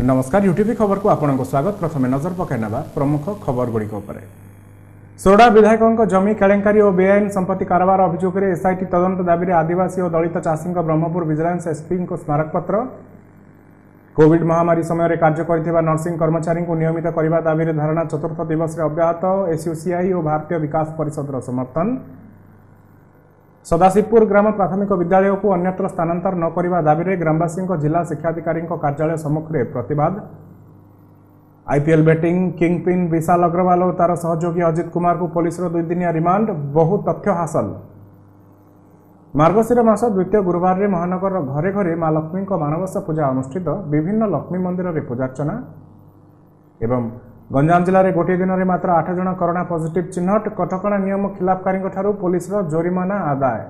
नमस्कार यूटीवी खबर को आपको स्वागत। प्रथम नजर पकड़ना प्रमुख खबर गुड़िक सोरडा विधायकों जमी केलेंकारी और बेआईन संपत्ति कारोबार अभियोग में एसआईटी तदंत दाबी आदिवासी और दलित चाषी ब्रह्मपुर विजिलेंस एसपी को स्मारकपत्र। कोविड महामारी समय कार्य कर नर्सिंग कर्मचारी को नियमित करने दाबी धारणा चतुर्थ दिवस अब्याहत। एसयूसीआई और भारतीय विकास परिषद समर्थन। सदाशिवपुर ग्राम प्राथमिक विद्यालय को अन्यत्र स्थानांतर न करने दाबी ग्रामवासी जिला शिक्षाधिकारी कार्यालय सम्मुखें प्रतिवाद। आईपीएल बैटिंग किंगपिन विशाल अग्रवाल और तार सहयोगी अजित कुमार को पुलिस 2 दिनिया रिमांड। बहु तथ्य हासिल। मार्गशीर मास द्वितीय गुरुवार में महानगर घरे घरे माँ लक्ष्मी मानवसा पूजा अनुष्ठित। विभिन्न लक्ष्मी मंदिर में पूजार्चना। एवं गंजाम जिले में गोटे दिन में मात्र 8 जन कोरोना पॉजिटिव चिन्हट। कटकणा नियम खिलाफकारी पुलिस जोरिमाना आदाय।